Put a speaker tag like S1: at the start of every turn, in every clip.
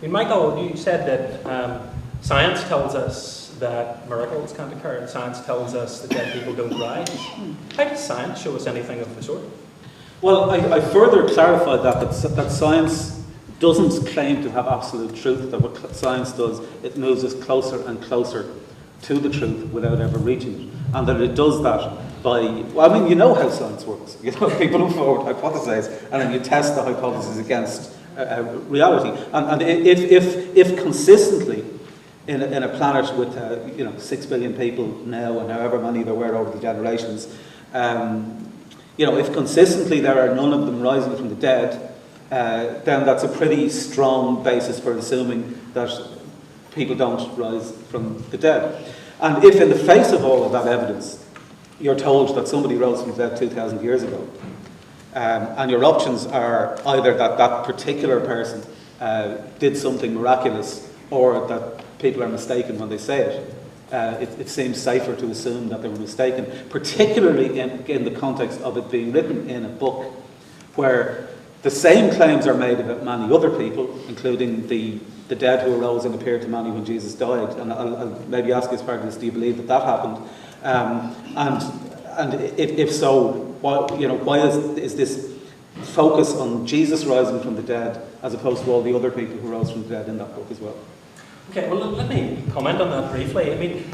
S1: I mean, Michael, you said that science tells us that miracles can't occur, and science tells us that dead people don't rise. How does science show us anything of the sort?
S2: Well, I further clarified that science doesn't claim to have absolute truth, that what science does, it moves us closer and closer to the truth without ever reaching it. And that it does that by, well, I mean, you know how science works. You know, people look forward, hypothesize, and then you test the hypothesis against reality. And if consistently in a planet with 6 billion people now, and however many there were over the generations, if consistently there are none of them rising from the dead, then that's a pretty strong basis for assuming that people don't rise from the dead. And if in the face of all of that evidence, you're told that somebody rose from the dead 2,000 years ago, and your options are either that particular person did something miraculous, or that people are mistaken when they say it, it seems safer to assume that they were mistaken, particularly in the context of it being written in a book where the same claims are made about many other people, including the dead who arose and appeared to many when Jesus died. And I'll maybe ask you as part of this, do you believe that happened? And if so, why is this focus on Jesus rising from the dead as opposed to all the other people who rose from the dead in that book as well?
S1: Okay, well, let me comment on that briefly. I mean,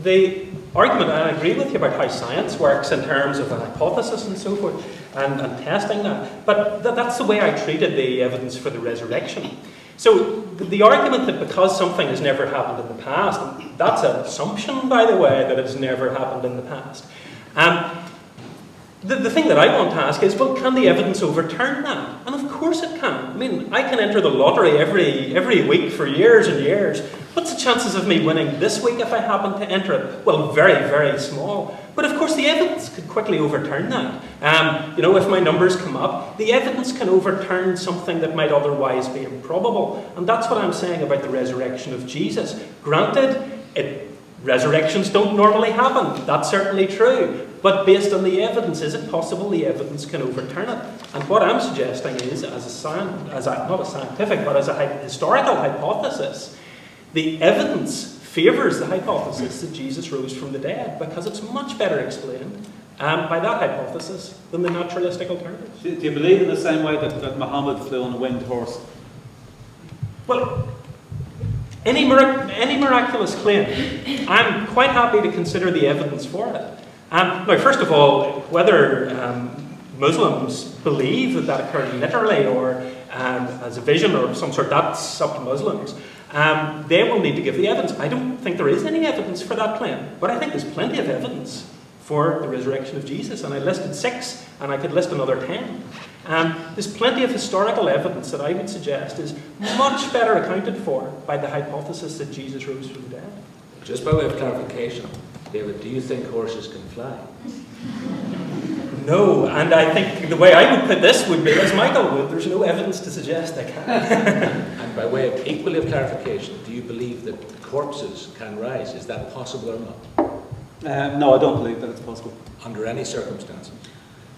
S1: the argument, and I agree with you about how science works in terms of an hypothesis and so forth, and testing that, but that's the way I treated the evidence for the resurrection. So the argument that because something has never happened in the past, and that's an assumption, by the way, that it's never happened in the past. The thing that I want to ask is, well, can the evidence overturn that? And of course it can. I mean, I can enter the lottery every week for years and years. What's the chances of me winning this week if I happen to enter it? Well, very, very small. But of course the evidence could quickly overturn that. If my numbers come up, the evidence can overturn something that might otherwise be improbable. And that's what I'm saying about the resurrection of Jesus. Granted, resurrections don't normally happen. That's certainly true. But based on the evidence, is it possible the evidence can overturn it? And what I'm suggesting is, not a scientific, but as a historical hypothesis, the evidence favours the hypothesis that Jesus rose from the dead, because it's much better explained by that hypothesis than the naturalistic alternatives.
S2: Do you believe in the same way that Muhammad flew on a winged horse?
S1: Well, any miraculous claim, I'm quite happy to consider the evidence for it. Now, first of all, whether Muslims believe that occurred literally or as a vision or some sort, that's up to Muslims. They will need to give the evidence. I don't think there is any evidence for that claim, but I think there's plenty of evidence for the resurrection of Jesus, and I listed 6, and I could list another 10. There's plenty of historical evidence that I would suggest is much better accounted for by the hypothesis that Jesus rose from the dead.
S3: Just by way of clarification, David, do you think horses can fly?
S1: No, and I think the way I would put this would be as Michael would. There's no evidence to suggest they can.
S3: And by way of equally of clarification, do you believe that corpses can rise? Is that possible or not?
S2: No, I don't believe that it's possible.
S3: Under any circumstances?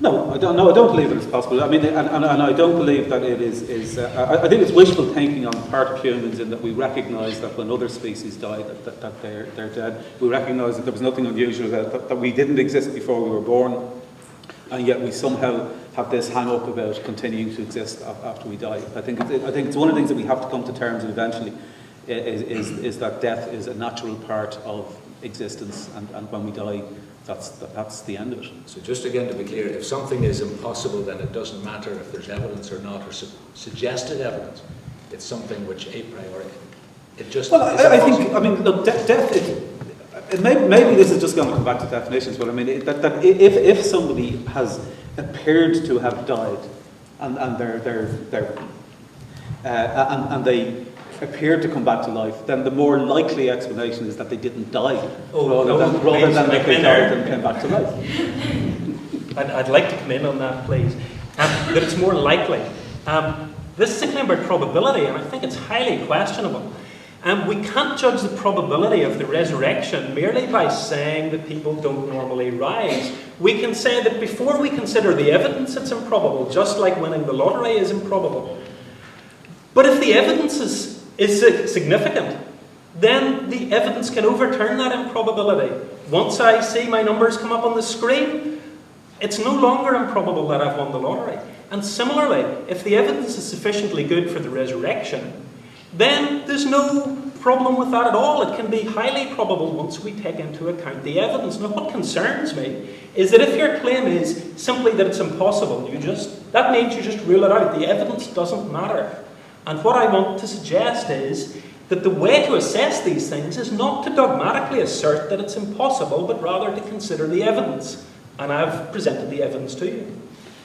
S2: No, I don't believe that it's possible. I mean, and I don't believe that it is. I think it's wishful thinking on the part of humans in that we recognise that when other species die, that they're dead. We recognise that there was nothing unusual that we didn't exist before we were born, and yet we somehow have this hang up about continuing to exist after we die. I think it's one of the things that we have to come to terms with eventually. Is that death is a natural part of existence, and when we die, that's the end of it.
S3: So just again to be clear, if something is impossible, then it doesn't matter if there's evidence or not, or suggested evidence. It's something which a priori, it just.
S2: Well, I think. I mean, look, death. Maybe this is just going to come back to definitions, but I mean that if somebody has appeared to have died, and they appeared to come back to life, then the more likely explanation is that they didn't die, rather than that they died and came back to life.
S1: I'd like to come in on that, please. That it's more likely. This is a claim about probability, and I think it's highly questionable. We can't judge the probability of the resurrection merely by saying that people don't normally rise. We can say that before we consider the evidence, it's improbable, just like winning the lottery is improbable. But if the evidence is significant, then the evidence can overturn that improbability. Once I see my numbers come up on the screen, it's no longer improbable that I've won the lottery. And similarly, if the evidence is sufficiently good for the resurrection, then there's no problem with that at all. It can be highly probable once we take into account the evidence. Now, what concerns me is that if your claim is simply that it's impossible, that means you just rule it out. The evidence doesn't matter. And what I want to suggest is that the way to assess these things is not to dogmatically assert that it's impossible, but rather to consider the evidence. And I've presented the evidence to you.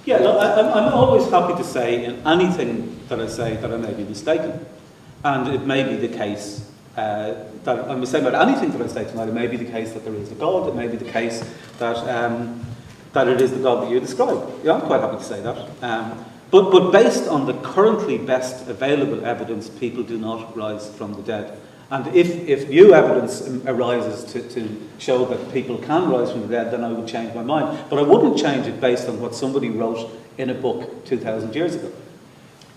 S2: Yeah, no, I'm always happy to say in anything that I say that I may be mistaken. And it may be the case that I'm mistaken about anything that I say tonight. It may be the case that there is a God. It may be the case that it is the God that you describe. Yeah, I'm quite happy to say that. But based on the currently best available evidence, people do not rise from the dead. And if new evidence arises to show that people can rise from the dead, then I would change my mind. But I wouldn't change it based on what somebody wrote in a book 2,000 years ago.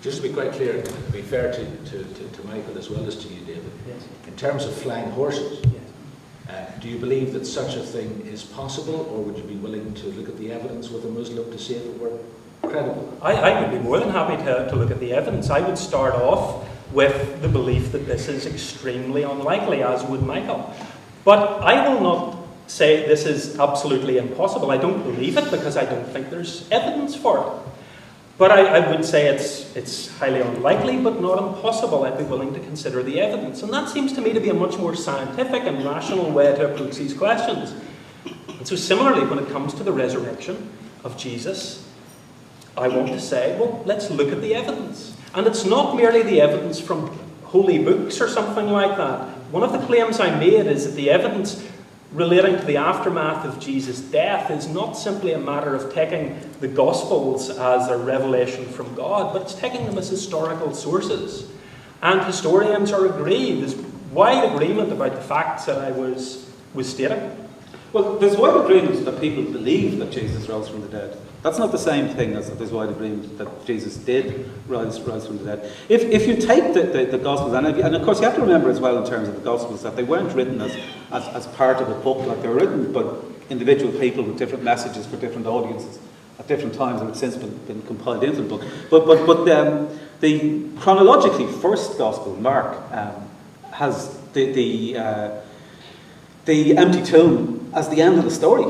S3: Just to be quite clear, to be fair to Michael as well as to you, David,
S1: Yes.
S3: in terms of flying horses,
S1: Yes.
S3: do you believe that such a thing is possible, or would you be willing to look at the evidence with a Muslim to see if it were credible?
S1: I would be more than happy to look at the evidence. I would start off with the belief that this is extremely unlikely, as would Michael. But I will not say this is absolutely impossible. I don't believe it because I don't think there's evidence for it. But I would say it's highly unlikely, but not impossible. I'd be willing to consider the evidence. And that seems to me to be a much more scientific and rational way to approach these questions. And so similarly, when it comes to the resurrection of Jesus, I want to say, well, let's look at the evidence. And it's not merely the evidence from holy books or something like that. One of the claims I made is that the evidence relating to the aftermath of Jesus' death is not simply a matter of taking the Gospels as a revelation from God, but it's taking them as historical sources. And historians are agreed. There's wide agreement about the facts that I was stating.
S2: Well, there's wide agreement that people believe that Jesus rose from the dead. That's not the same thing as that there's wide agreement that Jesus did rise from the dead. If you take the Gospels, and of course you have to remember as well in terms of the Gospels that they weren't written as part of a book, like they were written by individual people with different messages for different audiences at different times, and it's since been compiled into the book. But the chronologically first Gospel, Mark, has the empty tomb as the end of the story.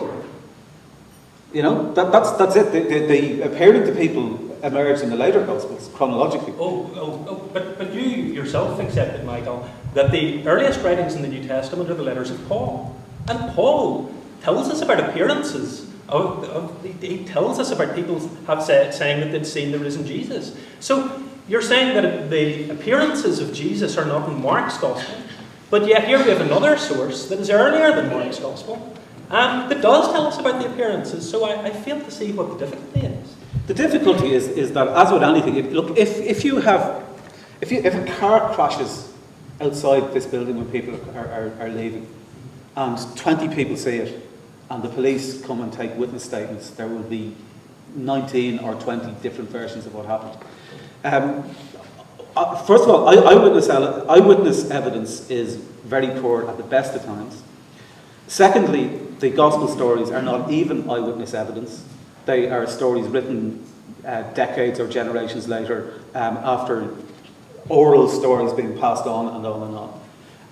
S2: You know, that's it. The appearing to people emerged in the later Gospels, chronologically.
S1: But you yourself accepted, Michael, that the earliest writings in the New Testament are the letters of Paul. And Paul tells us about appearances. He tells us about people saying that they'd seen the risen Jesus. So you're saying that the appearances of Jesus are not in Mark's Gospel, but yet here we have another source that is earlier than Mark's Gospel, that does tell us about the appearances. So I fail to see what the difficulty is.
S2: The difficulty is that, as with anything, if a car crashes outside this building when people are leaving, and 20 people see it, and the police come and take witness statements, there will be 19 or 20 different versions of what happened. First of all, eyewitness evidence is very poor at the best of times. Secondly, the Gospel stories are not even eyewitness evidence. They are stories written decades or generations later after oral stories being passed on and on and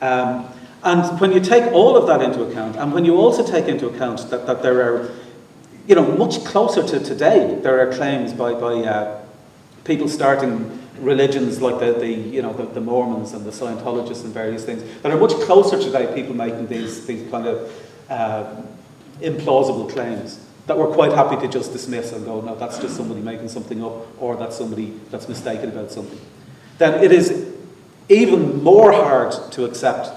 S2: on. And when you take all of that into account, and when you also take into account that there are, much closer to today, there are claims by people starting religions like the Mormons and the Scientologists and various things that are much closer today, people making these kind of implausible claims that we're quite happy to just dismiss and go, no, that's just somebody making something up, or that's somebody that's mistaken about something. Then it is even more hard to accept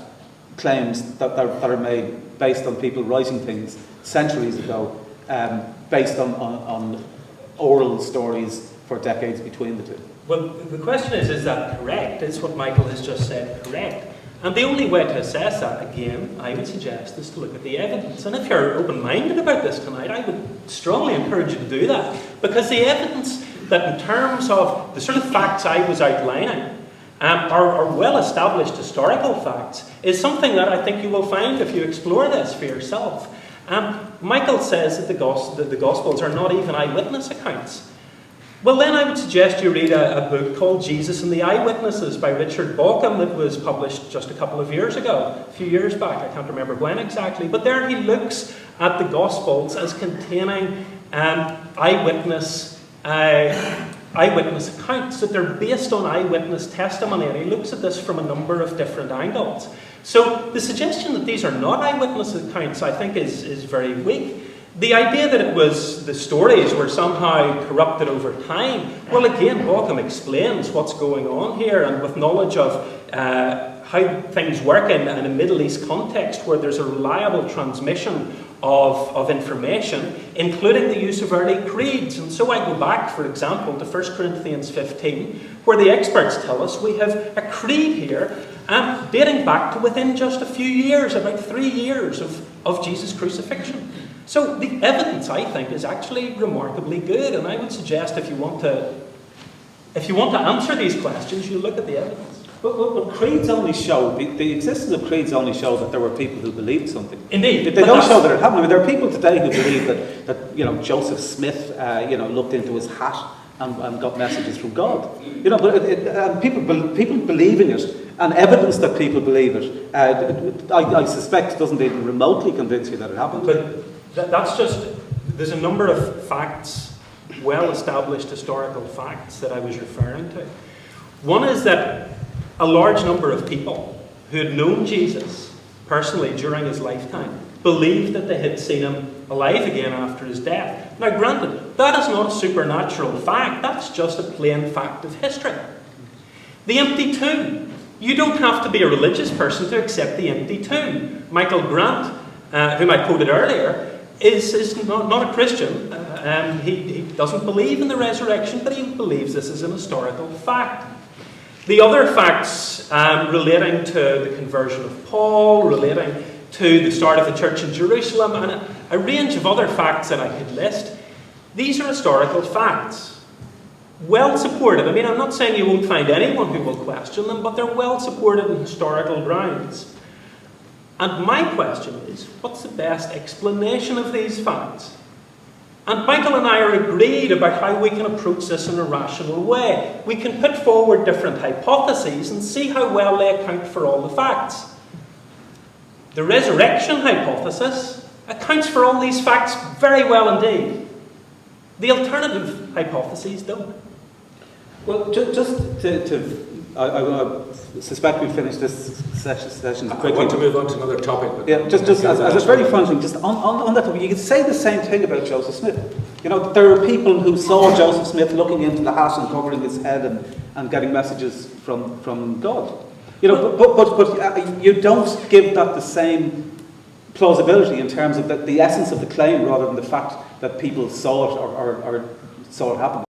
S2: claims that are made based on people writing things centuries ago, based on oral stories for decades between the two.
S1: Well, the question is that correct? Is what Michael has just said correct? And the only way to assess that, again, I would suggest, is to look at the evidence. And if you're open-minded about this tonight, I would strongly encourage you to do that. Because the evidence that in terms of the sort of facts I was outlining, are well-established historical facts is something that I think you will find if you explore this for yourself. Michael says that the Gospels are not even eyewitness accounts. Well, then I would suggest you read a book called Jesus and the Eyewitnesses by Richard Bauckham that was published just a couple of years ago, a few years back, I can't remember when exactly. But there he looks at the Gospels as containing eyewitness accounts, that they're based on eyewitness testimony, and he looks at this from a number of different angles. So the suggestion that these are not eyewitness accounts, I think, is very weak. The idea that the stories were somehow corrupted over time, well, again, Bauckham explains what's going on here, and with knowledge of how things work in a Middle East context where there's a reliable transmission of information, including the use of early creeds. And so I go back, for example, to 1 Corinthians 15, where the experts tell us we have a creed here dating back to within just a few years, about 3 years of Jesus' crucifixion. So the evidence, I think, is actually remarkably good, and I would suggest if you want to answer these questions, you look at the evidence.
S2: But creeds only show, the existence of creeds only show that there were people who believed something.
S1: Indeed.
S2: They don't show that it happened. I mean, there are people today who believe that Joseph Smith looked into his hat and got messages from God. But people believing it, and evidence that people believe it, I suspect doesn't even remotely convince you that it happened.
S1: But that's just, there's a number of facts, well-established historical facts that I was referring to. One is that a large number of people who had known Jesus personally during his lifetime believed that they had seen him alive again after his death. Now, granted, that is not a supernatural fact. That's just a plain fact of history. The empty tomb. You don't have to be a religious person to accept the empty tomb. Michael Grant, whom I quoted earlier, is not a Christian. He doesn't believe in the resurrection, but he believes this is an historical fact. The other facts relating to the conversion of Paul, relating to the start of the church in Jerusalem, and a range of other facts that I could list, these are historical facts. Well supported. I mean, I'm not saying you won't find anyone who will question them, but they're well supported in historical grounds. And my question is, what's the best explanation of these facts? And Michael and I are agreed about how we can approach this in a rational way. We can put forward different hypotheses and see how well they account for all the facts. The resurrection hypothesis accounts for all these facts very well indeed. The alternative hypotheses don't.
S2: Well, just to I suspect we'll finish this session quickly.
S3: I want to move on to another topic. But
S2: yeah, just as a very fun thing, just on that topic, you could say the same thing about Joseph Smith. There are people who saw Joseph Smith looking into the hat and covering his head and getting messages from God. But you don't give that the same plausibility in terms of the essence of the claim rather than the fact that people saw it or saw it happen.